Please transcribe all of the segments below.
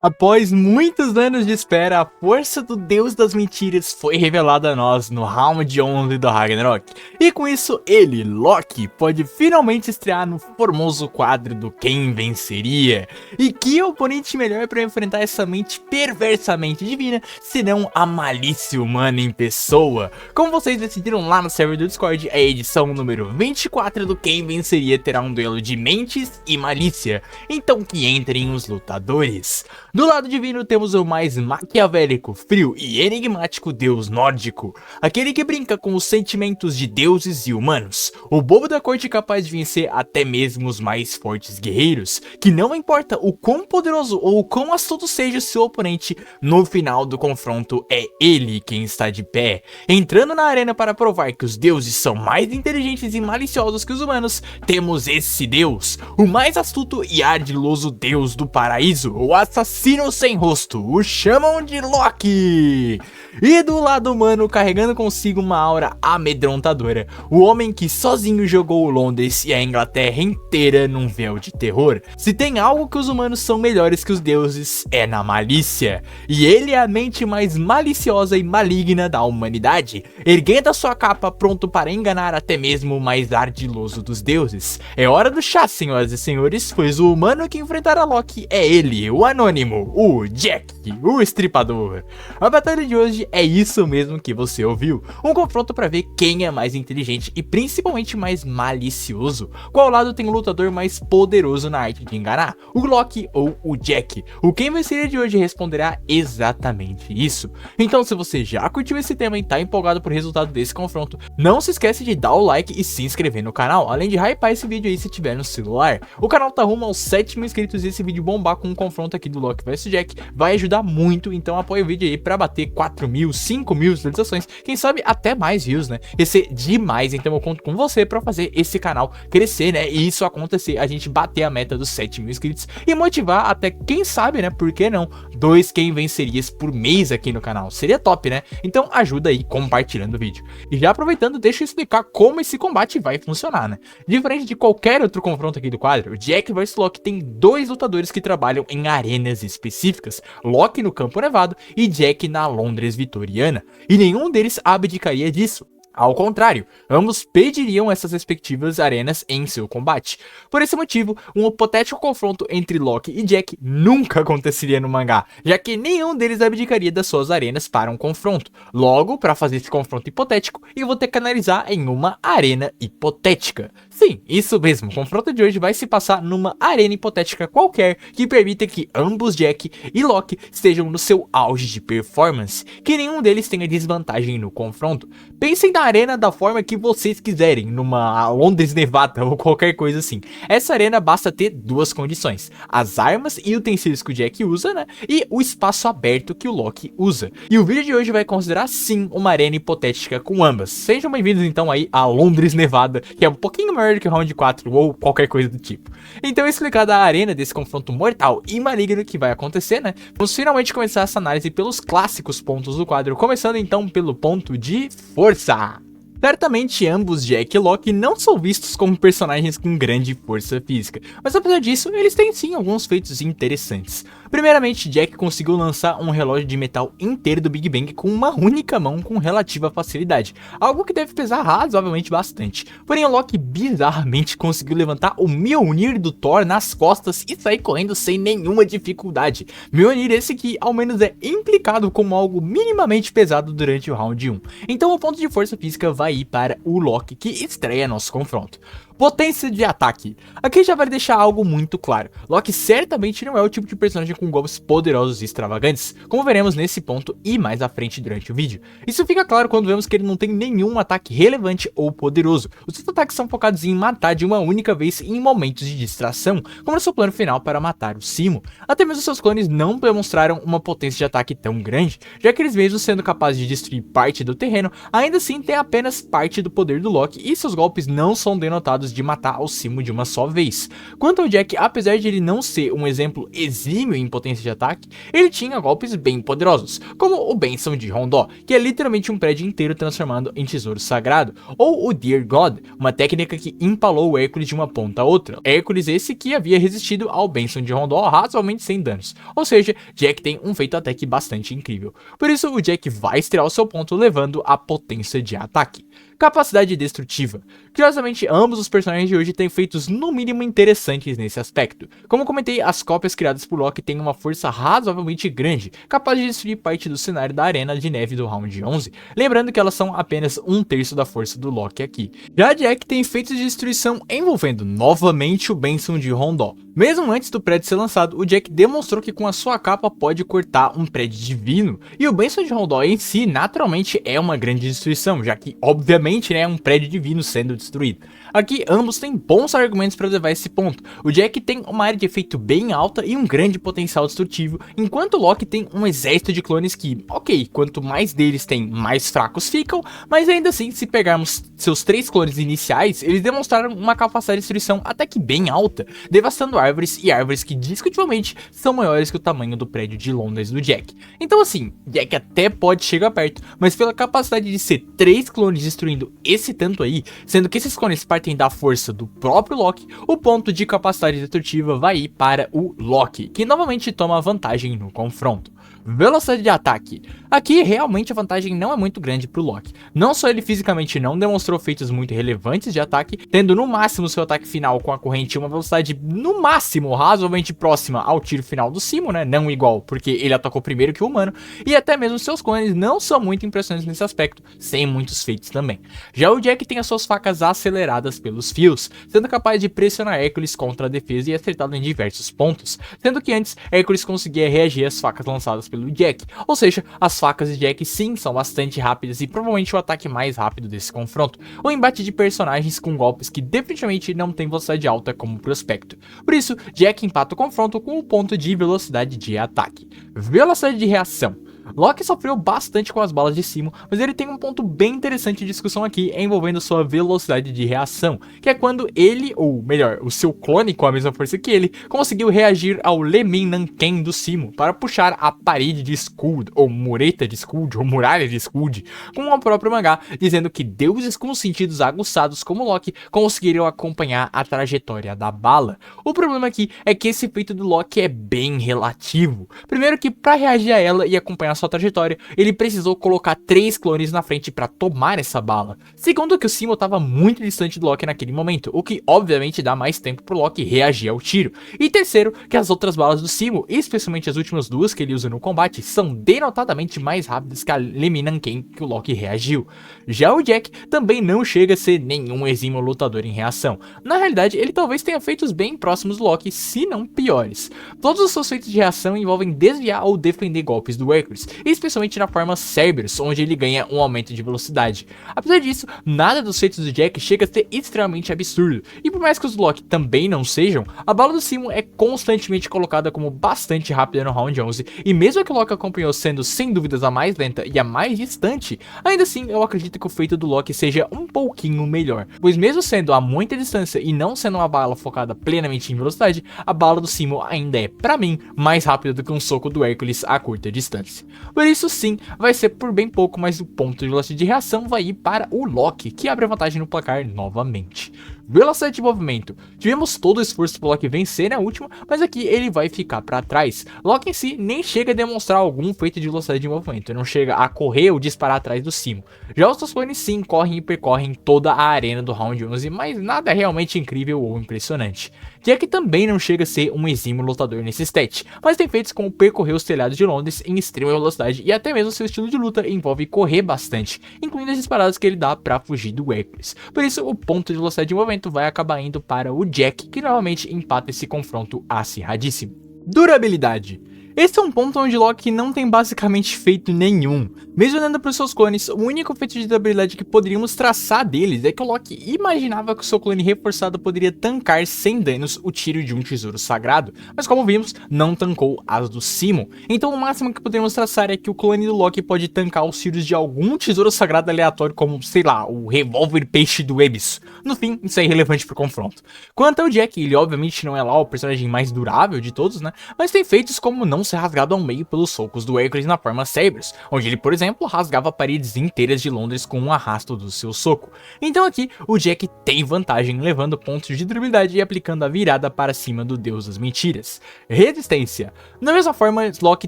Após muitos anos de espera, a força do Deus das Mentiras foi revelada a nós no Round 11 do Ragnarok. E com isso, ele, Loki, pode finalmente estrear no formoso quadro do Quem Venceria. E que oponente melhor para enfrentar essa mente perversamente divina, senão a malícia humana em pessoa. Como vocês decidiram lá no server do Discord, a edição número 24 do Quem Venceria terá um duelo de mentes e malícia. Então que entrem os lutadores. Do lado divino temos o mais maquiavélico, frio e enigmático deus nórdico, aquele que brinca com os sentimentos de deuses e humanos, o bobo da corte capaz de vencer até mesmo os mais fortes guerreiros, que não importa o quão poderoso ou o quão astuto seja seu oponente, no final do confronto é ele quem está de pé, entrando na arena para provar que os deuses são mais inteligentes e maliciosos que os humanos. Temos esse deus, o mais astuto e ardiloso deus do paraíso, o assassino sem rosto, o chamam de Loki. E do lado humano, carregando consigo uma aura amedrontadora, o homem que sozinho jogou Londres e a Inglaterra inteira num véu de terror. Se tem algo que os humanos são melhores que os deuses, é na malícia. E ele é a mente mais maliciosa e maligna da humanidade, erguendo a sua capa pronto para enganar até mesmo o mais ardiloso dos deuses. É hora do chá, senhoras e senhores, pois o humano que enfrentará Loki é ele, o anônimo, o Jack, o estripador. A batalha de hoje é isso mesmo que você ouviu, um confronto para ver quem é mais inteligente e principalmente mais malicioso. Qual lado tem o lutador mais poderoso na arte de enganar, o Loki ou o Jack? O Quem Venceria de hoje responderá exatamente isso. Então, se você já curtiu esse tema e tá empolgado por resultado desse confronto, não se esquece de dar o like e se inscrever no canal, além de hypar esse vídeo aí se tiver no celular. O canal tá rumo aos 7 mil inscritos e esse vídeo bombar com um confronto aqui do Loki vs Jack vai ajudar muito, então apoia o vídeo aí pra bater 4 mil, 5 mil visualizações, quem sabe até mais views, né? Ia ser demais, então eu conto com você pra fazer esse canal crescer, né? E isso acontecer, a gente bater a meta dos 7 mil inscritos e motivar até, quem sabe, né? Por que não? 2 Quem Vencerias por mês aqui no canal, seria top, né? Então ajuda aí compartilhando o vídeo. E já aproveitando, deixa eu explicar como esse combate vai funcionar, né? Diferente de qualquer outro confronto aqui do quadro, o Jack vs Loki tem dois lutadores que trabalham em arenas específicas, Loki no Campo Nevado e Jack na Londres vitoriana, e nenhum deles abdicaria disso. Ao contrário, ambos pediriam essas respectivas arenas em seu combate. Por esse motivo, um hipotético confronto entre Loki e Jack nunca aconteceria no mangá, já que nenhum deles abdicaria das suas arenas para um confronto. Logo, para fazer esse confronto hipotético, eu vou ter que analisar em uma arena hipotética. Sim, isso mesmo, o confronto de hoje vai se passar numa arena hipotética qualquer que permita que ambos Jack e Loki estejam no seu auge de performance, que nenhum deles tenha desvantagem no confronto. Pensem na arena da forma que vocês quiserem, numa Londres Nevada ou qualquer coisa assim. Essa arena basta ter duas condições: as armas e utensílios que o Jack usa, né? E o espaço aberto que o Loki usa. E o vídeo de hoje vai considerar sim uma arena hipotética com ambas. Sejam bem-vindos então aí a Londres Nevada, que é um pouquinho maior do que o Round 4 ou qualquer coisa do tipo. Então, explicada a arena desse confronto mortal e maligno que vai acontecer, né? Vamos finalmente começar essa análise pelos clássicos pontos do quadro, começando então pelo ponto de força. Certamente ambos Jack e Loki não são vistos como personagens com grande força física, mas apesar disso, eles têm sim alguns feitos interessantes. Primeiramente, Jack conseguiu lançar um relógio de metal inteiro do Big Bang com uma única mão com relativa facilidade, algo que deve pesar razoavelmente bastante. Porém, Loki bizarramente conseguiu levantar o Mjolnir do Thor nas costas e sair correndo sem nenhuma dificuldade. Mjolnir esse que ao menos é implicado como algo minimamente pesado durante o round 1. Então o ponto de força física vai ir para o Loki, que estreia nosso confronto. Potência de ataque. Aqui já vale deixar algo muito claro: Loki certamente não é o tipo de personagem com golpes poderosos e extravagantes, como veremos nesse ponto e mais à frente durante o vídeo. Isso fica claro quando vemos que ele não tem nenhum ataque relevante ou poderoso. Os seus ataques são focados em matar de uma única vez em momentos de distração, como no seu plano final para matar o Simo. Até mesmo seus clones não demonstraram uma potência de ataque tão grande, já que eles mesmo sendo capazes de destruir parte do terreno, ainda assim têm apenas parte do poder do Loki e seus golpes não são denotados pontos de matar ao Simo de uma só vez. Quanto ao Jack, apesar de ele não ser um exemplo exímio em potência de ataque, ele tinha golpes bem poderosos, como o Bênção de Rondó, que é literalmente um prédio inteiro transformado em tesouro sagrado, ou o Dear God, uma técnica que empalou o Hércules de uma ponta a outra. Hércules esse que havia resistido ao Bênção de Rondó razoavelmente sem danos, ou seja, Jack tem um feito até que bastante incrível. Por isso o Jack vai estrear o seu ponto levando a potência de ataque. Capacidade destrutiva. Curiosamente, ambos os personagens de hoje têm feitos no mínimo interessantes nesse aspecto. Como comentei, as cópias criadas por Loki têm uma força razoavelmente grande, capaz de destruir parte do cenário da Arena de Neve do Round 11, lembrando que elas são apenas 1/3 da força do Loki aqui. Já Jack tem feitos de destruição envolvendo novamente o Bênção de Rondó. Mesmo antes do prédio ser lançado, o Jack demonstrou que com a sua capa pode cortar um prédio divino, e o Bênção de Rondó em si naturalmente é uma grande destruição, já que obviamente é um prédio divino sendo destruído. Aqui ambos têm bons argumentos para levar esse ponto. O Jack tem uma área de efeito bem alta e um grande potencial destrutivo, enquanto o Loki tem um exército de clones que, ok, quanto mais deles tem, mais fracos ficam, mas ainda assim, se pegarmos seus 3 clones iniciais, eles demonstraram uma capacidade de destruição até que bem alta, devastando árvores e árvores que discutivelmente são maiores que o tamanho do prédio de Londres do Jack. Então assim, Jack até pode chegar perto, mas pela capacidade de ser 3 clones destruindo esse tanto aí, sendo que esses clones partem da força do próprio Loki, o ponto de capacidade destrutiva vai ir para o Loki, que novamente toma vantagem no confronto. Velocidade de ataque. Aqui realmente a vantagem não é muito grande pro Loki. Não só ele fisicamente não demonstrou feitos muito relevantes de ataque, tendo no máximo seu ataque final com a corrente uma velocidade no máximo razoavelmente próxima ao tiro final do Simo, né? Não igual, porque ele atacou primeiro que o humano, e até mesmo seus clones não são muito impressionantes nesse aspecto, sem muitos feitos também. Já o Jack tem as suas facas aceleradas pelos fios, sendo capaz de pressionar Hércules contra a defesa e acertá-lo em diversos pontos, sendo que antes Hércules conseguia reagir às facas lançadas pelo Jack, ou seja, as facas de Jack sim são bastante rápidas e provavelmente o ataque mais rápido desse confronto, o embate de personagens com golpes que definitivamente não tem velocidade alta como prospecto. Por isso, Jack empata o confronto com o ponto de velocidade de ataque. Velocidade de reação. Loki sofreu bastante com as balas de Simo, mas ele tem um ponto bem interessante de discussão aqui envolvendo sua velocidade de reação, que é quando ele, ou melhor, o seu clone com a mesma força que ele, conseguiu reagir ao Lemin Nanken do Simo para puxar a parede de Skuld, ou mureta de Skuld, ou muralha de Skuld, com o próprio mangá, dizendo que deuses com sentidos aguçados como Loki conseguiriam acompanhar a trajetória da bala. O problema aqui é que esse feito do Loki é bem relativo. Primeiro que para reagir a ela e acompanhar sua trajetória, ele precisou colocar 3 clones na frente para tomar essa bala. Segundo que o Simo estava muito distante do Loki naquele momento, o que obviamente dá mais tempo pro Loki reagir ao tiro. E terceiro, que as outras balas do Simo, especialmente as últimas 2 que ele usa no combate, são denotadamente mais rápidas que a Lemin Nanken que o Loki reagiu. Já o Jack também não chega a ser nenhum exímio lutador em reação. Na realidade, ele talvez tenha feitos bem próximos do Loki, se não piores. Todos os seus feitos de reação envolvem desviar ou defender golpes do Hércules, especialmente na forma Cerberus, onde ele ganha um aumento de velocidade. Apesar disso, nada dos feitos do Jack chega a ser extremamente absurdo, e por mais que os do Loki também não sejam, a bala do Simo é constantemente colocada como bastante rápida no Round 11, e mesmo que o Loki acompanhou sendo sem dúvidas a mais lenta e a mais distante, ainda assim eu acredito que o feito do Loki seja um pouquinho melhor, pois mesmo sendo a muita distância e não sendo uma bala focada plenamente em velocidade, a bala do Simo ainda é, pra mim, mais rápida do que um soco do Hércules a curta distância. Por isso sim, vai ser por bem pouco, mas o ponto de velocidade de reação vai ir para o Loki, que abre a vantagem no placar novamente. Velocidade de movimento. Tivemos todo o esforço pro Loki vencer na última, mas aqui ele vai ficar para trás. Loki em si nem chega a demonstrar algum feito de velocidade de movimento, não chega a correr ou disparar atrás do Simo. Já os seus clones sim correm e percorrem toda a arena do Round 11, mas nada realmente incrível ou impressionante. Jack também não chega a ser um exímio lutador nesse stat, mas tem feitos como percorrer os telhados de Londres em extrema velocidade e até mesmo seu estilo de luta envolve correr bastante, incluindo as disparadas que ele dá para fugir do Hércules. Por isso o ponto de velocidade de movimento vai acabar indo para o Jack, que novamente empata esse confronto acirradíssimo. Durabilidade. Esse é um ponto onde Loki não tem basicamente feito nenhum. Mesmo olhando para os seus clones, o único feito de habilidade que poderíamos traçar deles é que o Loki imaginava que o seu clone reforçado poderia tancar sem danos o tiro de um tesouro sagrado, mas como vimos, não tancou as do Simo. Então o máximo que poderíamos traçar é que o clone do Loki pode tancar os tiros de algum tesouro sagrado aleatório como, sei lá, o revólver peixe do Ebis. No fim, isso é irrelevante pro confronto. Quanto ao Jack, ele obviamente não é lá o personagem mais durável de todos, né, mas tem feitos como não ser rasgado ao meio pelos socos do Hércules na forma Cerberus, onde ele, por exemplo, rasgava paredes inteiras de Londres com um arrasto do seu soco. Então aqui, o Jack tem vantagem levando pontos de durabilidade e aplicando a virada para cima do Deus das Mentiras. Resistência. Da mesma forma, Loki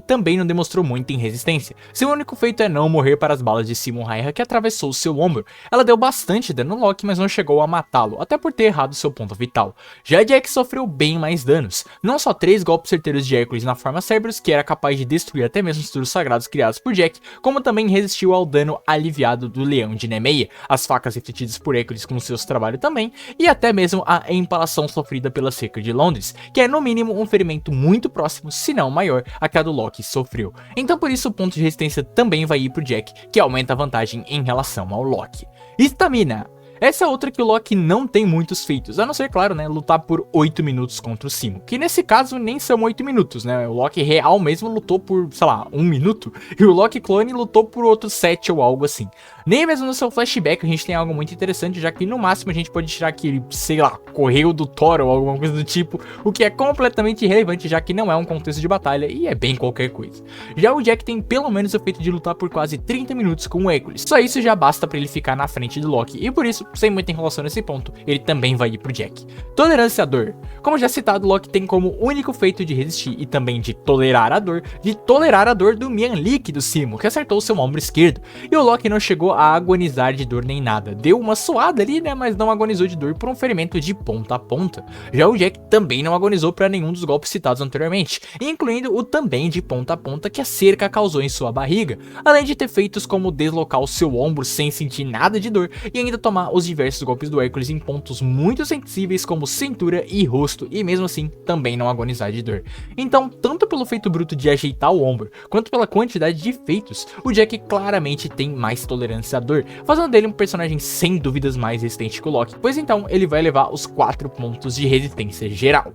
também não demonstrou muito em resistência. Seu único feito é não morrer para as balas de Simon Raiha que atravessou seu ombro. Ela deu bastante dano no Loki, mas não chegou a matá-lo, até por ter errado seu ponto vital. Já Jack sofreu bem mais danos. Não só 3 golpes certeiros de Hércules na forma Cerberus, que era capaz de destruir até mesmo os tesouros sagrados criados por Jack, como também resistiu ao dano aliviado do Leão de Nemeia, as facas refletidas por Hércules com seus trabalhos também, e até mesmo a empalação sofrida pela cerca de Londres, que é no mínimo um ferimento muito próximo, se não maior, a que a do Loki sofreu. Então por isso o ponto de resistência também vai ir pro Jack, que aumenta a vantagem em relação ao Loki. Estamina. Essa é outra que o Loki não tem muitos feitos, a não ser, claro, né, lutar por 8 minutos contra o Simo, que nesse caso nem são 8 minutos, né, o Loki real mesmo lutou por, sei lá, 1 minuto, e o Loki clone lutou por outros 7 ou algo assim. Nem mesmo no seu flashback a gente tem algo muito interessante, já que no máximo a gente pode tirar que ele, sei lá, correu do Thor ou alguma coisa do tipo, o que é completamente irrelevante, já que não é um contexto de batalha e é bem qualquer coisa. Já o Jack tem pelo menos o feito de lutar por quase 30 minutos com o Hércules, só isso já basta pra ele ficar na frente do Loki, e por isso, sem muita enrolação nesse ponto, ele também vai ir pro Jack. Tolerância à dor. Como já citado, Loki tem como único feito de resistir e também de tolerar a dor do Mjolnir do Simo, que acertou seu ombro esquerdo, e o Loki não chegou a agonizar de dor nem nada. Deu uma suada ali, né, mas não agonizou de dor por um ferimento de ponta a ponta. Já o Jack também não agonizou para nenhum dos golpes citados anteriormente, incluindo o também de ponta a ponta que a cerca causou em sua barriga, além de ter feitos como deslocar o seu ombro sem sentir nada de dor e ainda tomar os diversos golpes do Hércules em pontos muito sensíveis como cintura e rosto, e mesmo assim também não agonizar de dor. Então, tanto pelo feito bruto de ajeitar o ombro, quanto pela quantidade de feitos, o Jack claramente tem mais tolerância à dor, fazendo dele um personagem sem dúvidas mais resistente que o Loki, pois então ele vai levar os 4 pontos de resistência geral.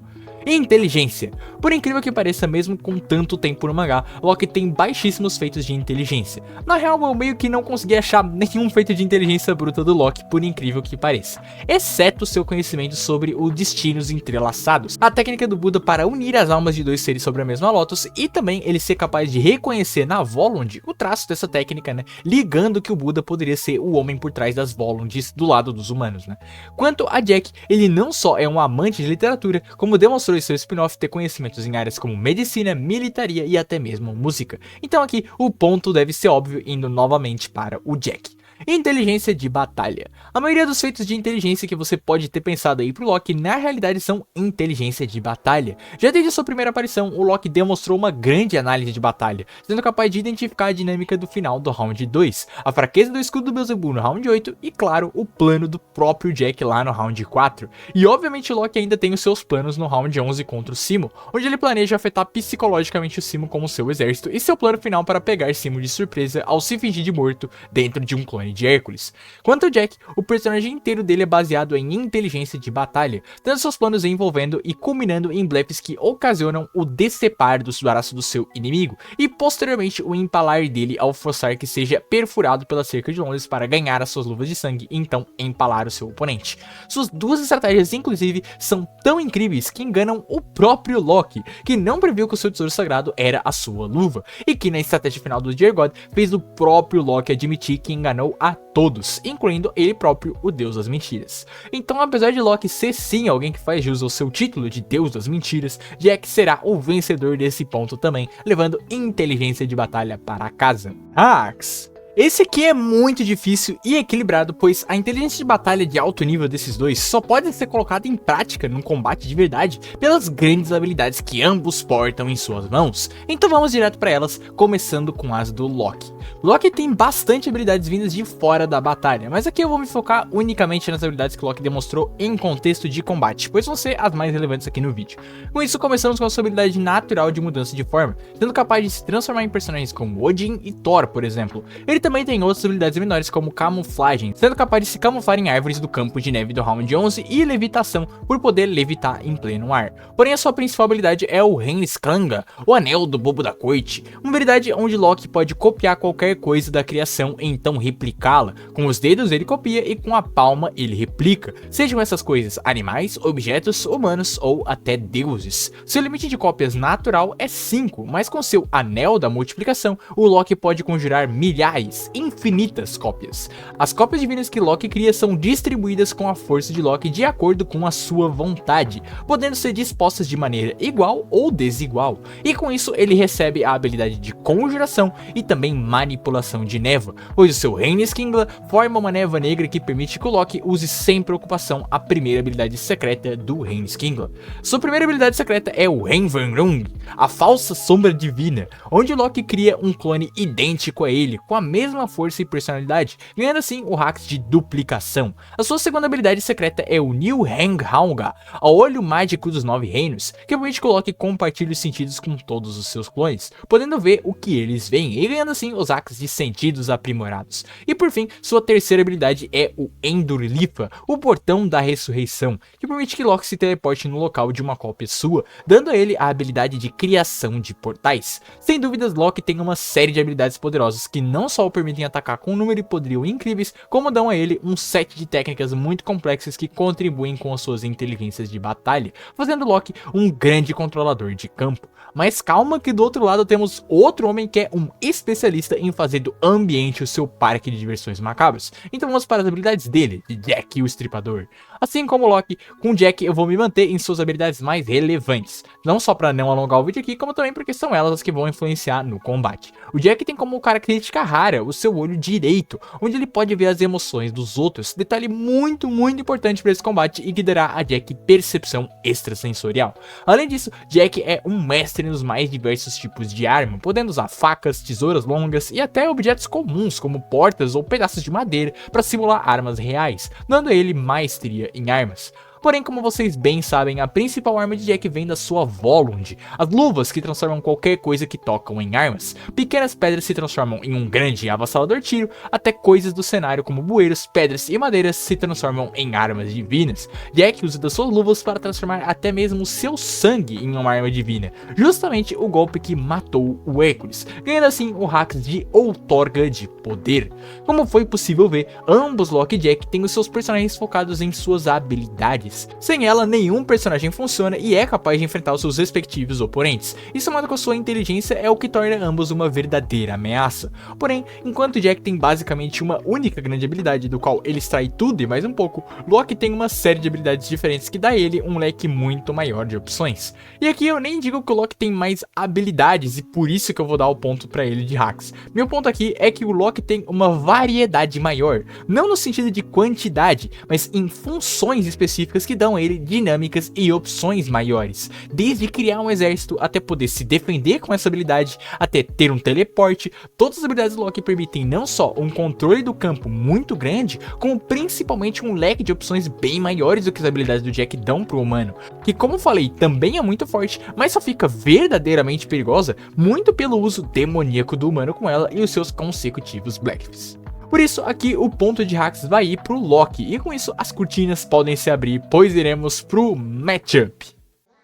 Inteligência. Por incrível que pareça, mesmo com tanto tempo no mangá, Loki tem baixíssimos feitos de inteligência. Na real, eu meio que não consegui achar nenhum feito de inteligência bruta do Loki, por incrível que pareça. Exceto seu conhecimento sobre os destinos entrelaçados, a técnica do Buda para unir as almas de 2 seres sobre a mesma Lotus, e também ele ser capaz de reconhecer na Volund o traço dessa técnica, né, ligando que o Buda poderia ser o homem por trás das Volunds do lado dos humanos, né. Quanto a Jack, ele não só é um amante de literatura, como demonstrou em seu spin-off ter conhecimentos em áreas como medicina, militaria e até mesmo música. Então aqui o ponto deve ser óbvio, indo novamente para o Jack. Inteligência de batalha. A maioria dos feitos de inteligência que você pode ter pensado aí pro Loki, na realidade são inteligência de batalha. Já desde sua primeira aparição, o Loki demonstrou uma grande análise de batalha, sendo capaz de identificar a dinâmica do final do round 2, a fraqueza do escudo do Beelzebub no round 8 e, claro, o plano do próprio Jack lá no round 4. E obviamente o Loki ainda tem os seus planos no round 11 contra o Simo, onde ele planeja afetar psicologicamente o Simo como seu exército e seu plano final para pegar Simo de surpresa ao se fingir de morto dentro de um clone de Hércules. Quanto ao Jack, o personagem inteiro dele é baseado em inteligência de batalha, tendo seus planos envolvendo e culminando em blefs que ocasionam o decepar dos braços do seu inimigo e posteriormente o empalar dele ao forçar que seja perfurado pela cerca de Londres para ganhar as suas luvas de sangue e então empalar o seu oponente. Suas duas estratégias inclusive são tão incríveis que enganam o próprio Loki, que não previu que o seu tesouro sagrado era a sua luva, e que na estratégia final do Dear God fez o próprio Loki admitir que enganou a todos, incluindo ele próprio, o Deus das Mentiras. Então, apesar de Loki ser sim alguém que faz jus ao seu título de Deus das Mentiras, Jack será o vencedor desse ponto também, levando inteligência de batalha para casa. Axe. Esse aqui é muito difícil e equilibrado, pois a inteligência de batalha de alto nível desses dois só pode ser colocada em prática num combate de verdade pelas grandes habilidades que ambos portam em suas mãos. Então vamos direto para elas, começando com as do Loki. Loki tem bastante habilidades vindas de fora da batalha, mas aqui eu vou me focar unicamente nas habilidades que Loki demonstrou em contexto de combate, pois vão ser as mais relevantes aqui no vídeo. Com isso começamos com a sua habilidade natural de mudança de forma, sendo capaz de se transformar em personagens como Odin e Thor, por exemplo. Ele também tem outras habilidades menores como camuflagem, sendo capaz de se camuflar em árvores do campo de neve do Round 11 e levitação, por poder levitar em pleno ar. Porém a sua principal habilidade é o Hensklanga, o Anel do Bobo da Corte, uma habilidade onde Loki pode copiar qualquer coisa da criação e então replicá-la. Com os dedos ele copia e com a palma ele replica, sejam essas coisas animais, objetos, humanos ou até deuses. Seu limite de cópias natural é 5, mas com seu Anel da Multiplicação, o Loki pode conjurar milhares, infinitas cópias. As cópias divinas que Loki cria são distribuídas com a força de Loki de acordo com a sua vontade, podendo ser dispostas de maneira igual ou desigual, e com isso ele recebe a habilidade de conjuração e também manipulação de névoa, pois o seu Hensklanga forma uma névoa negra que permite que o Loki use sem preocupação a primeira habilidade secreta do Hensklanga. Sua primeira habilidade secreta é o Henvangrung, a falsa sombra divina, onde Loki cria um clone idêntico a ele, com a mesma força e personalidade, ganhando assim o hack de duplicação. A sua segunda habilidade secreta é o Nilfgaard, o olho mágico dos 9 reinos, que permite que o Loki compartilhe os sentidos com todos os seus clones, podendo ver o que eles veem e ganhando assim os hacks de sentidos aprimorados. E por fim, sua terceira habilidade é o Endurlifa, o portão da ressurreição, que permite que Loki se teleporte no local de uma cópia sua, dando a ele a habilidade de criação de portais. Sem dúvidas, Loki tem uma série de habilidades poderosas que não só o permitem atacar com um número e poderio incríveis, como dão a ele um set de técnicas muito complexas que contribuem com as suas inteligências de batalha, fazendo Loki um grande controlador de campo. Mas calma que do outro lado temos outro homem que é um especialista em fazer do ambiente o seu parque de diversões macabras. Então vamos para as habilidades dele, de Jack o Estripador. Assim como Loki, com Jack eu vou me manter em suas habilidades mais relevantes, não só para não alongar o vídeo aqui, como também porque são elas as que vão influenciar no combate. O Jack tem como característica rara o seu olho direito, onde ele pode ver as emoções dos outros, detalhe muito importante para esse combate e que dará a Jack percepção extrasensorial. Além disso, Jack é um mestre nos mais diversos tipos de arma, podendo usar facas, tesouras longas e até objetos comuns como portas ou pedaços de madeira para simular armas reais, dando a ele maestria em armas. Porém, como vocês bem sabem, a principal arma de Jack vem da sua Volund, as luvas que transformam qualquer coisa que tocam em armas. Pequenas pedras se transformam em um grande e avassalador tiro, até coisas do cenário como bueiros, pedras e madeiras se transformam em armas divinas. Jack usa das suas luvas para transformar até mesmo seu sangue em uma arma divina, justamente o golpe que matou o Hércules, ganhando assim o hack de outorga de poder. Como foi possível ver, ambos Loki e Jack têm os seus personagens focados em suas habilidades. Sem ela, nenhum personagem funciona e é capaz de enfrentar os seus respectivos oponentes. E somado com a sua inteligência é o que torna ambos uma verdadeira ameaça. Porém, enquanto Jack tem basicamente uma única grande habilidade, do qual ele extrai tudo e mais um pouco, Loki tem uma série de habilidades diferentes que dá a ele um leque muito maior de opções. E aqui eu nem digo que o Loki tem mais habilidades e por isso que eu vou dar o ponto pra ele de hacks. Meu ponto aqui é que o Loki tem uma variedade maior, não no sentido de quantidade, mas em funções específicas que dão a ele dinâmicas e opções maiores, desde criar um exército até poder se defender com essa habilidade, até ter um teleporte. Todas as habilidades do Loki permitem não só um controle do campo muito grande, como principalmente um leque de opções bem maiores do que as habilidades do Jack dão pro humano, que como falei também é muito forte, mas só fica verdadeiramente perigosa muito pelo uso demoníaco do humano com ela e os seus consecutivos Blackfists. Por isso, aqui o ponto de hacks vai ir pro Loki, e com isso as cortinas podem se abrir, pois iremos pro matchup.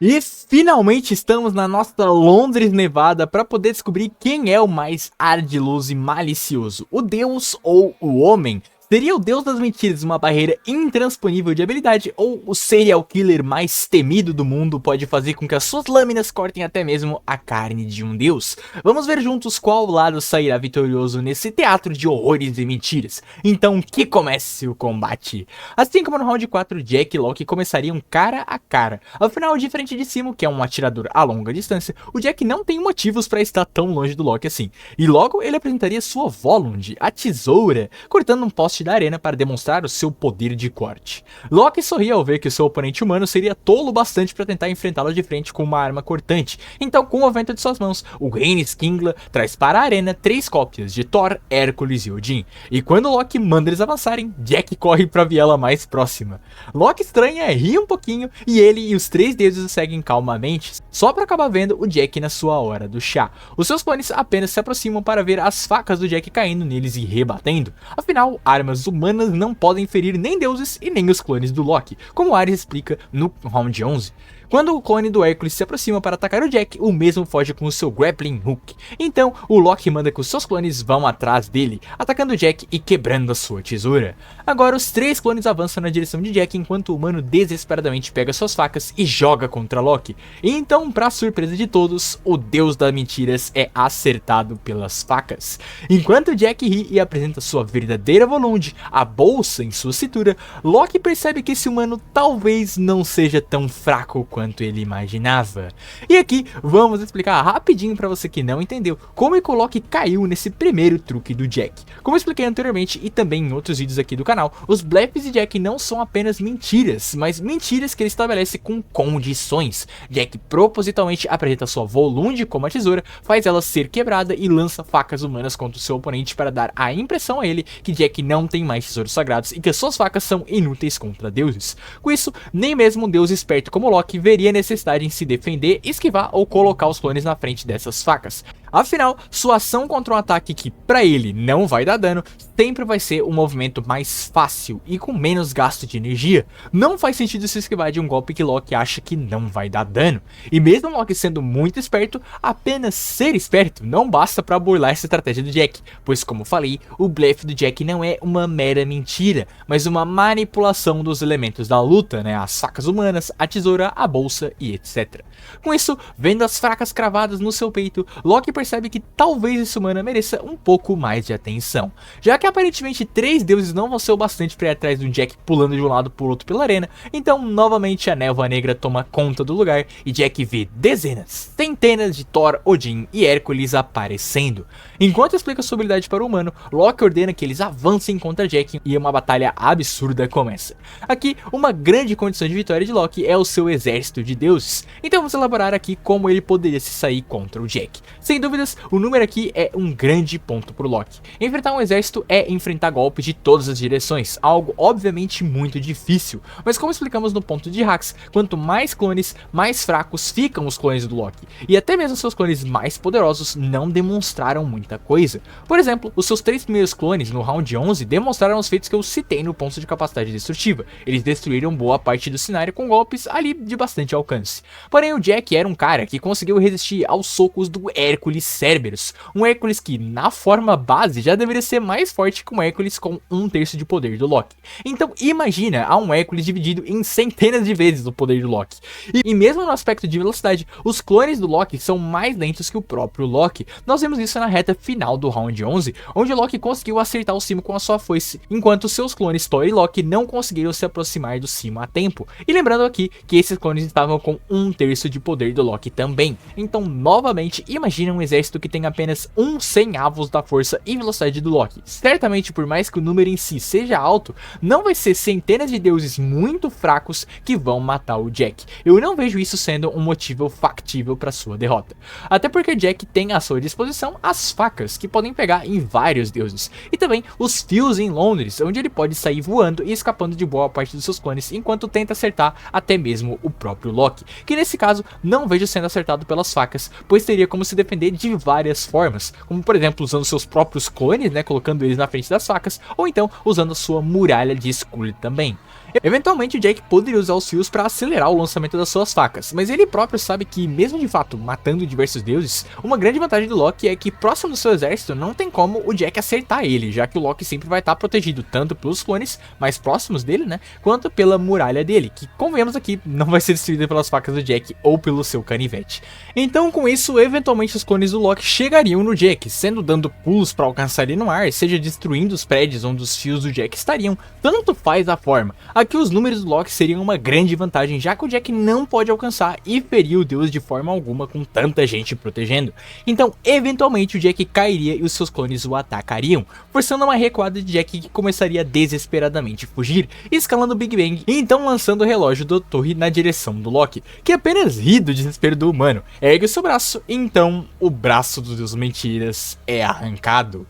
E finalmente estamos na nossa Londres Nevada para poder descobrir quem é o mais ardiloso e malicioso, o Deus ou o homem. Seria o Deus das Mentiras uma barreira intransponível de habilidade, ou o serial killer mais temido do mundo pode fazer com que as suas lâminas cortem até mesmo a carne de um deus? Vamos ver juntos qual lado sairá vitorioso nesse teatro de horrores e mentiras. Então que comece o combate! Assim como no round 4, Jack e Loki começariam cara a cara. Afinal, diferente de Simo, que é um atirador a longa distância, o Jack não tem motivos para estar tão longe do Loki assim. E logo ele apresentaria sua Volund, a tesoura, cortando um poste da arena para demonstrar o seu poder de corte. Loki sorria ao ver que o seu oponente humano seria tolo bastante para tentar enfrentá-lo de frente com uma arma cortante. Então, com o vento de suas mãos, o Reine Skingla traz para a arena 3 cópias de Thor, Hércules e Odin. E quando Loki manda eles avançarem, Jack corre para a viela mais próxima. Loki estranha, ri um pouquinho e ele e os 3 deuses o seguem calmamente, só para acabar vendo o Jack na sua hora do chá. Os seus clones apenas se aproximam para ver as facas do Jack caindo neles e rebatendo. Afinal, armas humanas não podem ferir nem deuses e nem os clones do Loki, como Ares explica no round 11. Quando o clone do Hércules se aproxima para atacar o Jack, o mesmo foge com o seu grappling hook. Então, o Loki manda que os seus clones vão atrás dele, atacando o Jack e quebrando a sua tesoura. Agora, os 3 clones avançam na direção de Jack enquanto o humano desesperadamente pega suas facas e joga contra Loki. E então, para surpresa de todos, o Deus das Mentiras é acertado pelas facas. Enquanto Jack ri e apresenta sua verdadeira Volund, a bolsa em sua cintura, Loki percebe que esse humano talvez não seja tão fraco quanto ele imaginava. E aqui vamos explicar rapidinho para você que não entendeu como é que o Loki caiu nesse primeiro truque do Jack. Como eu expliquei anteriormente e também em outros vídeos aqui do canal, os blefs de Jack não são apenas mentiras, mas mentiras que ele estabelece com condições. Jack propositalmente apresenta sua Volund como a tesoura, faz ela ser quebrada e lança facas humanas contra o seu oponente para dar a impressão a ele que Jack não tem mais tesouros sagrados e que suas facas são inúteis contra deuses. Com isso, nem mesmo um deus esperto como Loki veria necessidade em se defender, esquivar ou colocar os clones na frente dessas facas. Afinal, sua ação contra um ataque que pra ele não vai dar dano, sempre vai ser um movimento mais fácil e com menos gasto de energia. Não faz sentido se esquivar de um golpe que Loki acha que não vai dar dano. E mesmo Loki sendo muito esperto, apenas ser esperto não basta para burlar essa estratégia do Jack, pois como falei, o blefe do Jack não é uma mera mentira, mas uma manipulação dos elementos da luta, né, as facas humanas, a tesoura, a bolsa e etc. Com isso, vendo as facas cravadas no seu peito, Loki percebe que talvez esse humano mereça um pouco mais de atenção, já que aparentemente 3 deuses não vão ser o bastante para ir atrás do Jack pulando de um lado por outro pela arena. Então novamente a névoa negra toma conta do lugar e Jack vê dezenas, centenas de Thor, Odin e Hércules aparecendo. Enquanto explica sua habilidade para o humano, Loki ordena que eles avancem contra Jack e uma batalha absurda começa. Aqui, uma grande condição de vitória de Loki é o seu exército de deuses, então vamos elaborar aqui como ele poderia se sair contra o Jack. Sem dúvidas, o número aqui é um grande ponto para o Loki. Enfrentar um exército é enfrentar golpes de todas as direções, algo obviamente muito difícil, mas como explicamos no ponto de hacks, quanto mais clones, mais fracos ficam os clones do Loki, e até mesmo seus clones mais poderosos não demonstraram muita coisa. Por exemplo, os seus 3 primeiros clones no round 11 demonstraram os feitos que eu citei no ponto de capacidade destrutiva. Eles destruíram boa parte do cenário com golpes ali de bastante alcance. Porém, o Jack era um cara que conseguiu resistir aos socos do Hércules Cerberus, um Hércules que na forma base já deveria ser mais forte que um Hércules com 1/3 de poder do Loki. Então imagina a um Hércules dividido em centenas de vezes o poder do Loki. E mesmo no aspecto de velocidade, os clones do Loki são mais lentos que o próprio Loki. Nós vemos isso na reta final do round 11, onde Loki conseguiu acertar o Simo com a sua foice, enquanto seus clones Thor e Loki não conseguiram se aproximar do Simo a tempo. E lembrando aqui que esses clones estavam com 1/3 de poder do Loki também. Então novamente, imagina um exército que tem apenas 1/100º da força e velocidade do Loki. Certamente, por mais que o número em si seja alto, não vai ser centenas de deuses muito fracos que vão matar o Jack. Eu não vejo isso sendo um motivo factível para sua derrota. Até porque Jack tem à sua disposição as facas, que podem pegar em vários deuses, e também os fios em Londres, onde ele pode sair voando e escapando de boa parte dos seus clones, enquanto tenta acertar até mesmo o próprio Loki, que nesse caso não vejo sendo acertado pelas facas, pois teria como se defender de várias formas, como por exemplo usando seus próprios clones, né, colocando eles na frente das facas, ou então usando a sua muralha de Skull também. Eventualmente o Jack poderia usar os fios para acelerar o lançamento das suas facas, mas ele próprio sabe que, mesmo de fato matando diversos deuses, uma grande vantagem do Loki é que próximo do seu exército não tem como o Jack acertar ele, já que o Loki sempre vai estar protegido tanto pelos clones mais próximos dele, né, quanto pela muralha dele, que convenhamos aqui não vai ser destruída pelas facas do Jack ou pelo seu canivete. Então com isso, eventualmente os clones do Loki chegariam no Jack, sendo dando pulos para alcançar ele no ar, seja destruindo os prédios onde os fios do Jack estariam, tanto faz a forma. Aqui os números do Loki seriam uma grande vantagem, já que o Jack não pode alcançar e ferir o deus de forma alguma com tanta gente protegendo. Então, eventualmente o Jack cairia e os seus clones o atacariam, forçando uma recuada de Jack que começaria desesperadamente a fugir, escalando o Big Bang e então lançando o relógio da torre na direção do Loki, que apenas ri do desespero do humano, ergue o seu braço e então o braço do deus mentiras é arrancado.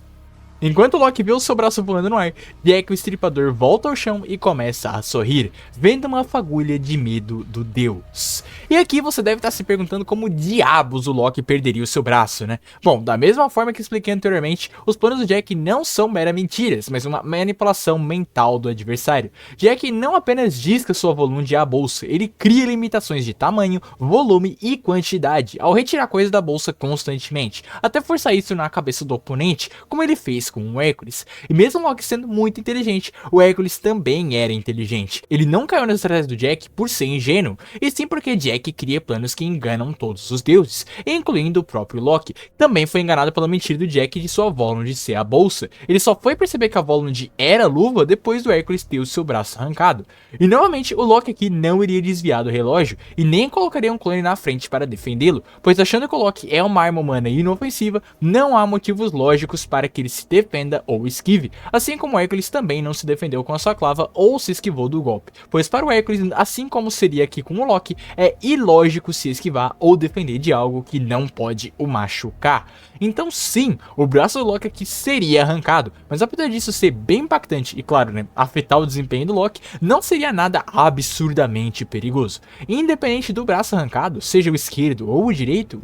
Enquanto Loki vê o seu braço voando no ar, Jack o Estripador volta ao chão e começa a sorrir, vendo uma fagulha de medo do deus. E aqui você deve estar se perguntando como diabos o Loki perderia o seu braço, né? Bom, da mesma forma que expliquei anteriormente, os planos do Jack não são meras mentiras, mas uma manipulação mental do adversário. Jack não apenas diz que sua Volund é a bolsa, ele cria limitações de tamanho, volume e quantidade, ao retirar coisas da bolsa constantemente, até forçar isso na cabeça do oponente, como ele fez com o Hércules. E mesmo o Loki sendo muito inteligente, o Hércules também era inteligente. Ele não caiu nas estratégias do Jack por ser ingênuo, e sim porque Jack cria planos que enganam todos os deuses, incluindo o próprio Loki, que também foi enganado pela mentira do Jack de sua Volund ser a bolsa. Ele só foi perceber que a Volund era a luva depois do Hércules ter o seu braço arrancado. E novamente o Loki aqui não iria desviar do relógio, e nem colocaria um clone na frente para defendê-lo, pois achando que o Loki é uma arma humana inofensiva, não há motivos lógicos para que ele se defenda ou esquive, assim como Hércules também não se defendeu com a sua clava ou se esquivou do golpe, pois para o Hércules, assim como seria aqui com o Loki, é ilógico se esquivar ou defender de algo que não pode o machucar. Então sim, o braço do Loki aqui seria arrancado, mas apesar disso ser bem impactante e claro, né, afetar o desempenho do Loki, não seria nada absurdamente perigoso. Independente do braço arrancado, seja o esquerdo ou o direito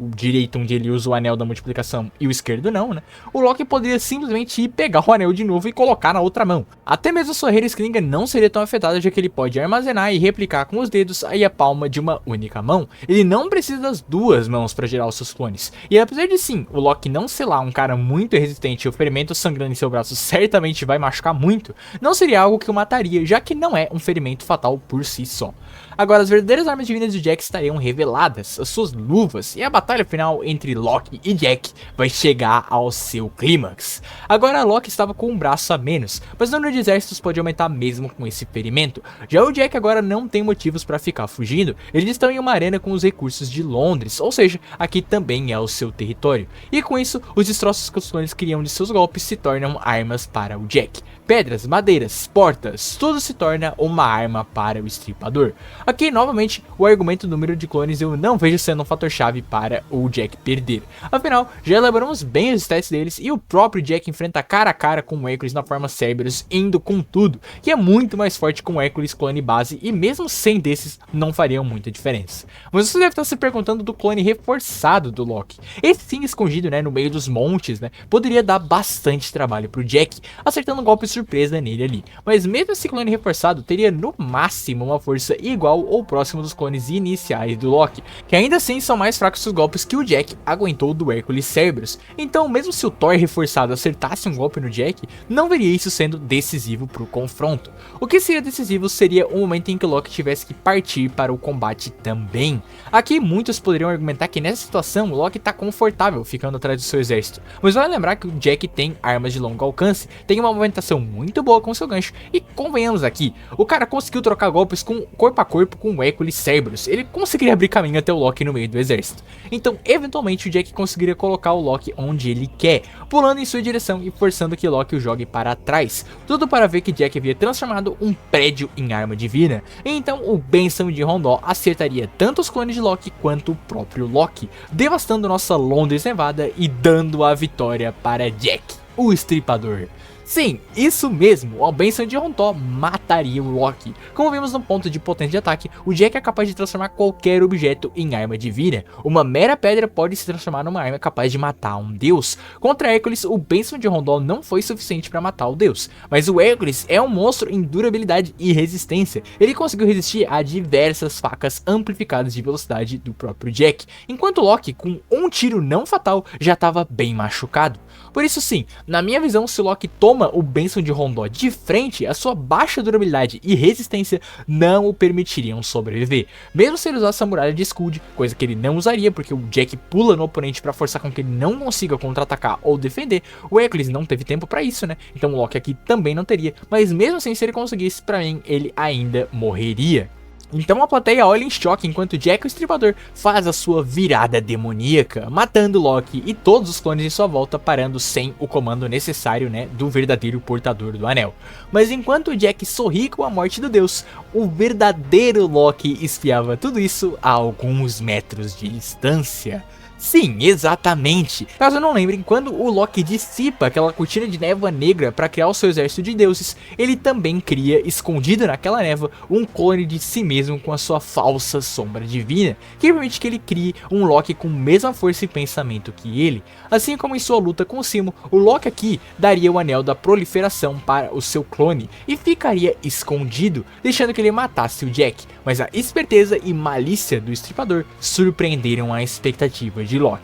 onde ele usa o anel da multiplicação e o esquerdo não, né, o Loki poderia simplesmente ir pegar o anel de novo e colocar na outra mão. Até mesmo a sua Skringa não seria tão afetada, já que ele pode armazenar e replicar com os dedos aí a palma de uma única mão. Ele não precisa das duas mãos para gerar os seus clones. E apesar de sim, o Loki não ser lá um cara muito resistente e o ferimento sangrando em seu braço certamente vai machucar muito, não seria algo que o mataria, já que não é um ferimento fatal por si só. Agora, as verdadeiras armas divinas de Jack estariam reveladas, as suas luvas, e a batalha final entre Loki e Jack vai chegar ao seu clímax. Agora Loki estava com um braço a menos, mas o número de exércitos pode aumentar mesmo com esse ferimento. Já o Jack agora não tem motivos para ficar fugindo, eles estão em uma arena com os recursos de Londres, ou seja, aqui também é o seu território. E com isso, os destroços que os clones criam de seus golpes se tornam armas para o Jack. Pedras, madeiras, portas, tudo se torna uma arma para o Estripador. Aqui, novamente, o argumento do número de clones eu não vejo sendo um fator chave para o Jack perder. Afinal, já elaboramos bem os stats deles e o próprio Jack enfrenta cara a cara com o Hércules na forma Cerberus, indo com tudo, que é muito mais forte com o Hércules clone base e mesmo sem desses não fariam muita diferença. Mas você deve estar se perguntando do clone reforçado do Loki. Esse sim escondido, né, no meio dos montes, né, poderia dar bastante trabalho pro Jack, acertando um golpe surpresa nele ali. Mas mesmo esse clone reforçado teria no máximo uma força igual ou próximo dos clones iniciais do Loki, que ainda assim são mais fracos os golpes que o Jack aguentou do Hércules Cerberus. Então mesmo se o Thor reforçado acertasse um golpe no Jack, não veria isso sendo decisivo pro confronto. O que seria decisivo seria o momento em que o Loki tivesse que partir para o combate também. Aqui muitos poderiam argumentar que nessa situação o Loki tá confortável ficando atrás do seu exército, mas vale lembrar que o Jack tem armas de longo alcance, tem uma movimentação muito boa com seu gancho e convenhamos aqui, o cara conseguiu trocar golpes com corpo a corpo com o Hércules Cerberus, ele conseguiria abrir caminho até o Loki no meio do exército. Então eventualmente o Jack conseguiria colocar o Loki onde ele quer, pulando em sua direção e forçando que Loki o jogue para trás, tudo para ver que Jack havia transformado um prédio em arma divina. Então o Bênção de Rondó acertaria tanto os clones de Loki quanto o próprio Loki, devastando nossa Londres nevada e dando a vitória para Jack, o Estripador. Sim, isso mesmo, a bênção de Rondó mataria o Loki. Como vimos no ponto de potência de ataque, o Jack é capaz de transformar qualquer objeto em arma divina. Uma mera pedra pode se transformar numa arma capaz de matar um deus. Contra Hércules, o bênção de Rondó não foi suficiente para matar o deus, mas o Hércules é um monstro em durabilidade e resistência. Ele conseguiu resistir a diversas facas amplificadas de velocidade do próprio Jack, enquanto Loki, com um tiro não fatal, já estava bem machucado. Por isso sim, na minha visão, se Loki toma o bênção de Rondó de frente, a sua baixa durabilidade e resistência não o permitiriam sobreviver. Mesmo se ele usasse a muralha de Skuld, coisa que ele não usaria porque o Jack pula no oponente para forçar com que ele não consiga contra-atacar ou defender, o Hércules não teve tempo para isso, né? Então o Loki aqui também não teria, mas mesmo assim, se ele conseguisse, para mim, ele ainda morreria. Então a plateia olha em choque enquanto Jack o Estripador faz a sua virada demoníaca, matando Loki e todos os clones em sua volta, parando sem o comando necessário, né, do verdadeiro portador do anel. Mas enquanto Jack sorri com a morte do deus, o verdadeiro Loki espiava tudo isso a alguns metros de distância. Sim, exatamente. Caso não lembrem, quando o Loki dissipa aquela cortina de névoa negra para criar o seu exército de deuses, ele também cria, escondido naquela névoa, um clone de si mesmo com a sua falsa sombra divina, que permite que ele crie um Loki com a mesma força e pensamento que ele. Assim como em sua luta com o Simo, o Loki aqui daria o anel da proliferação para o seu clone e ficaria escondido, deixando que ele matasse o Jack, mas a esperteza e malícia do Estripador surpreenderam a expectativa de Loki.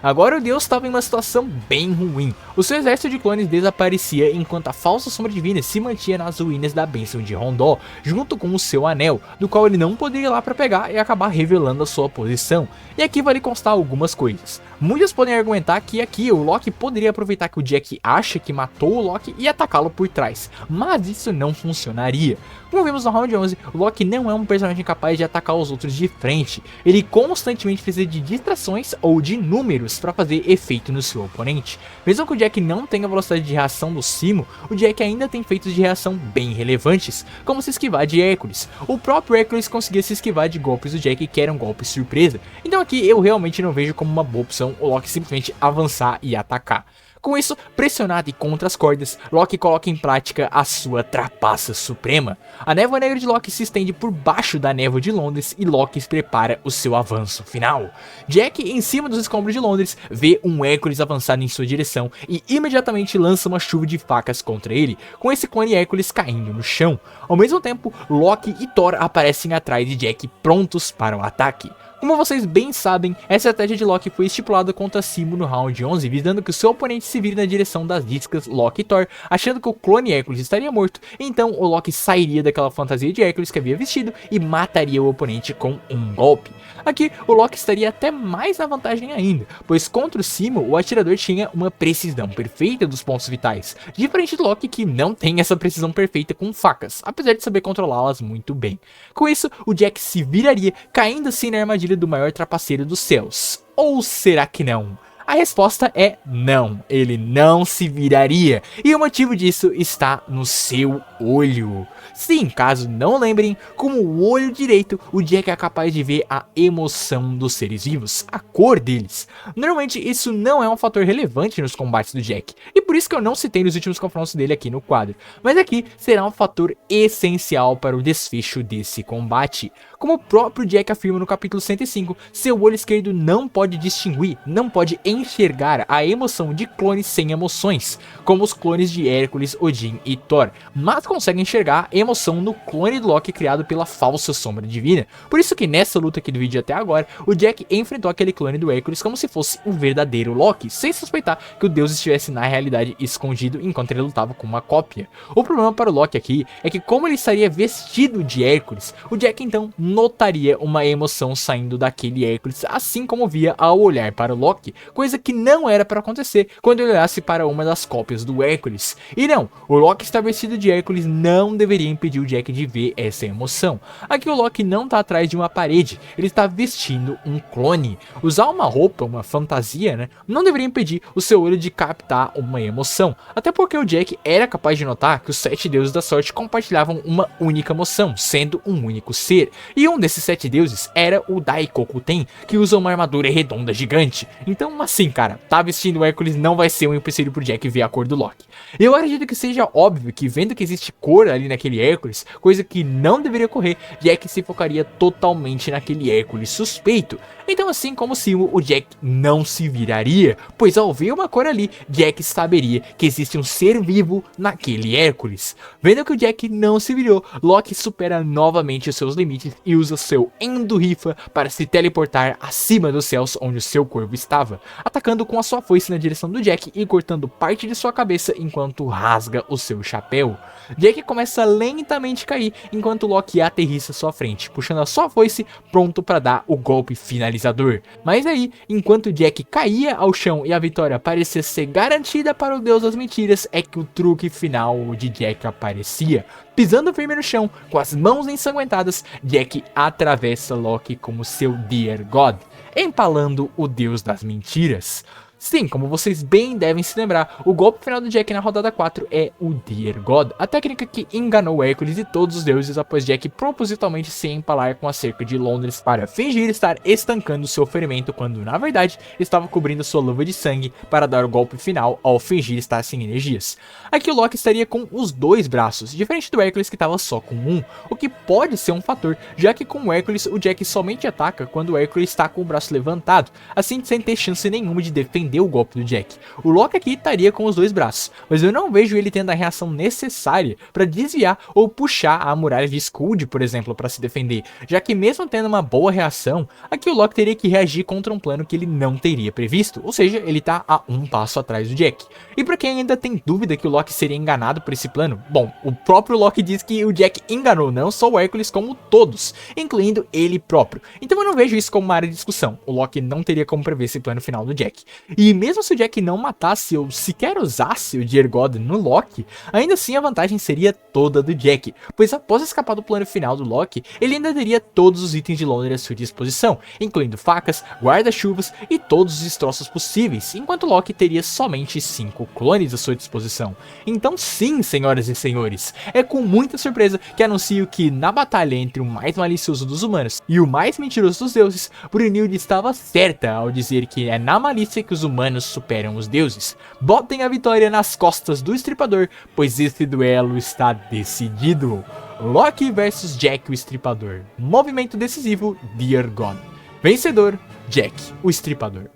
Agora o deus estava em uma situação bem ruim. O seu exército de clones desaparecia enquanto a falsa sombra divina se mantinha nas ruínas da bênção de Rondó, junto com o seu anel, do qual ele não poderia ir lá para pegar e acabar revelando a sua posição. E aqui vale constar algumas coisas. Muitos podem argumentar que aqui o Loki poderia aproveitar que o Jack acha que matou o Loki e atacá-lo por trás, mas isso não funcionaria. Como vimos no round 11, o Loki não é um personagem capaz de atacar os outros de frente, ele constantemente precisa de distrações ou de números para fazer efeito no seu oponente. Mesmo que o Jack não tenha a velocidade de reação do Simo, o Jack ainda tem feitos de reação bem relevantes, como se esquivar de Hércules. O próprio Hércules conseguia se esquivar de golpes do Jack que eram golpes surpresa, então aqui eu realmente não vejo como uma boa opção o Loki simplesmente avançar e atacar. Com isso, pressionado e contra as cordas, Loki coloca em prática a sua trapaça suprema. A névoa negra de Loki se estende por baixo da névoa de Londres e Loki prepara o seu avanço final. Jack, em cima dos escombros de Londres, vê um Hércules avançado em sua direção e imediatamente lança uma chuva de facas contra ele, com esse clone Hércules caindo no chão. Ao mesmo tempo, Loki e Thor aparecem atrás de Jack prontos para o ataque. Como vocês bem sabem, a estratégia de Loki foi estipulada contra Simo no round 11, visando que o seu oponente se vire na direção das iscas Loki e Thor, achando que o clone Hércules estaria morto, então o Loki sairia daquela fantasia de Hércules que havia vestido e mataria o oponente com um golpe. Aqui, o Loki estaria até mais na vantagem ainda, pois contra o Simo, o atirador tinha uma precisão perfeita dos pontos vitais, diferente do Loki que não tem essa precisão perfeita com facas, apesar de saber controlá-las muito bem. Com isso, o Jack se viraria, caindo assim na armadilha do maior trapaceiro dos céus. Ou será que não? A resposta é não, ele não se viraria, e o motivo disso está no seu olho. Sim, caso não lembrem, como o olho direito, o Jack é capaz de ver a emoção dos seres vivos, a cor deles. Normalmente isso não é um fator relevante nos combates do Jack, e por isso que eu não citei nos últimos confrontos dele aqui no quadro, mas aqui será um fator essencial para o desfecho desse combate. Como o próprio Jack afirma no capítulo 105, seu olho esquerdo não pode distinguir, não pode enxergar a emoção de clones sem emoções, como os clones de Hércules, Odin e Thor, mas consegue enxergar a emoção no clone do Loki criado pela falsa sombra divina. Por isso que nessa luta aqui do vídeo até agora, o Jack enfrentou aquele clone do Hércules como se fosse o verdadeiro Loki, sem suspeitar que o deus estivesse na realidade escondido enquanto ele lutava com uma cópia. O problema para o Loki aqui é que, como ele estaria vestido de Hércules, o Jack então notaria uma emoção saindo daquele Hércules, assim como via ao olhar para o Loki, coisa que não era para acontecer quando ele olhasse para uma das cópias do Hércules. E não, o Loki estar vestido de Hércules não deveria impedir o Jack de ver essa emoção. Aqui o Loki não está atrás de uma parede, ele está vestindo um clone. Usar uma roupa, uma fantasia, né, não deveria impedir o seu olho de captar uma emoção, até porque o Jack era capaz de notar que os 7 deuses da sorte compartilhavam uma única emoção, sendo um único ser, e um desses 7 deuses era o Daikoku Ten, que usa uma armadura redonda gigante. Então uma sim, cara, tá vestindo o Hércules não vai ser um empecilho pro Jack ver a cor do Loki. Eu acredito que seja óbvio que, vendo que existe cor ali naquele Hércules, coisa que não deveria ocorrer, Jack se focaria totalmente naquele Hércules suspeito. Então, assim como Simo, o Jack não se viraria, pois ao ver uma cor ali, Jack saberia que existe um ser vivo naquele Hércules. Vendo que o Jack não se virou, Loki supera novamente os seus limites e usa seu Endorrifa para se teleportar acima dos céus onde o seu corvo estava, atacando com a sua foice na direção do Jack e cortando parte de sua cabeça enquanto rasga o seu chapéu. Jack começa lentamente a cair enquanto Loki aterrissa à sua frente, puxando a sua foice pronto para dar o golpe finalizador. Mas aí, enquanto Jack caía ao chão e a vitória parecia ser garantida para o Deus das Mentiras, é que o truque final de Jack aparecia. Pisando firme no chão, com as mãos ensanguentadas, Jack atravessa Loki como seu Dear God, empalando o Deus das Mentiras. Sim, como vocês bem devem se lembrar, o golpe final do Jack na rodada 4 é o Dear God, a técnica que enganou Hércules e todos os deuses após Jack propositalmente se empalar com a cerca de Londres para fingir estar estancando seu ferimento quando na verdade estava cobrindo sua luva de sangue para dar o golpe final ao fingir estar sem energias. Aqui o Loki estaria com os dois braços, diferente do Hércules que estava só com um, o que pode ser um fator, já que com o Hércules o Jack somente ataca quando o Hércules está com o braço levantado, assim sem ter chance nenhuma de defender o golpe do Jack. O Loki aqui estaria com os dois braços, mas eu não vejo ele tendo a reação necessária para desviar ou puxar a muralha de Skuld, por exemplo, para se defender, já que mesmo tendo uma boa reação, aqui o Loki teria que reagir contra um plano que ele não teria previsto, ou seja, ele tá a um passo atrás do Jack. E para quem ainda tem dúvida que o Loki seria enganado por esse plano, bom, o próprio Loki diz que o Jack enganou não só o Hércules como todos, incluindo ele próprio. Então eu não vejo isso como uma área de discussão, o Loki não teria como prever esse plano final do Jack. E mesmo se o Jack não matasse ou sequer usasse o Dear God no Loki, ainda assim a vantagem seria toda do Jack, pois após escapar do plano final do Loki, ele ainda teria todos os itens de Londres à sua disposição, incluindo facas, guarda-chuvas e todos os destroços possíveis, enquanto Loki teria somente 5 clones à sua disposição. Então sim, senhoras e senhores, é com muita surpresa que anuncio que na batalha entre o mais malicioso dos humanos e o mais mentiroso dos deuses, Brunhilde estava certa ao dizer que é na malícia que os humanos superam os deuses. Botem a vitória nas costas do Estripador, pois esse duelo está decidido. Loki vs Jack o Estripador. Movimento decisivo, Dear God. Vencedor, Jack o Estripador.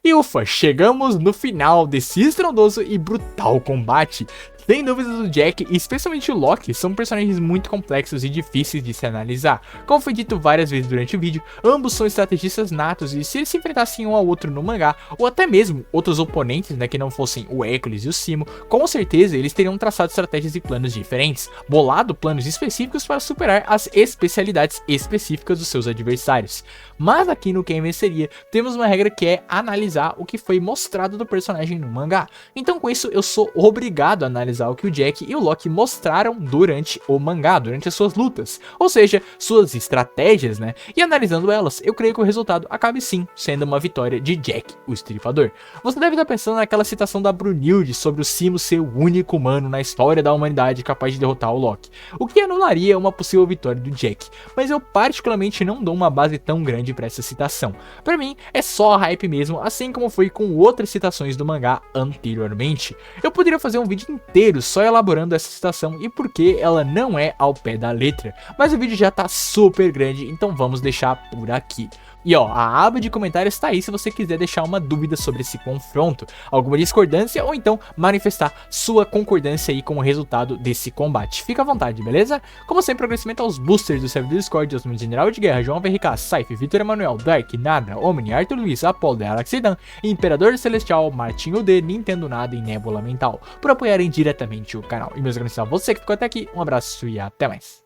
E ufa, chegamos no final desse estrondoso e brutal combate. Sem dúvidas, o Jack e especialmente o Loki são personagens muito complexos e difíceis de se analisar. Como foi dito várias vezes durante o vídeo, ambos são estrategistas natos e se eles se enfrentassem um ao outro no mangá, ou até mesmo outros oponentes, né, que não fossem o Hércules e o Simo, com certeza eles teriam traçado estratégias e planos diferentes, bolado planos específicos para superar as especialidades específicas dos seus adversários. Mas aqui no Quem Venceria, temos uma regra que é analisar o que foi mostrado do personagem no mangá. Então com isso eu sou obrigado a analisar o que o Jack e o Loki mostraram durante o mangá, durante as suas lutas, ou seja, suas estratégias, né? E analisando elas, eu creio que o resultado acabe sim sendo uma vitória de Jack, o Estripador. Você deve estar pensando naquela citação da Brunhilde sobre o Simo ser o único humano na história da humanidade capaz de derrotar o Loki, o que anularia uma possível vitória do Jack, mas eu particularmente não dou uma base tão grande para essa citação. Para mim, é só hype mesmo, assim como foi com outras citações do mangá anteriormente. Eu poderia fazer um vídeo inteiro só elaborando essa citação e por que ela não é ao pé da letra, mas o vídeo já tá super grande, então vamos deixar por aqui. E ó, a aba de comentários tá aí se você quiser deixar uma dúvida sobre esse confronto, alguma discordância ou então manifestar sua concordância aí com o resultado desse combate. Fica à vontade, beleza? Como sempre, agradecimento aos boosters do servidor do Discord, aos membros General de Guerra, João VRK, Saif, Vitor Emanuel, Dark, Nada, Omni, Arthur Luiz, Apolo, Araxidan, Imperador Celestial, Martinho D, Nintendo Nada e Nebula Mental, por apoiarem diretamente o canal. E meus agradecimentos a você que ficou até aqui, um abraço e até mais.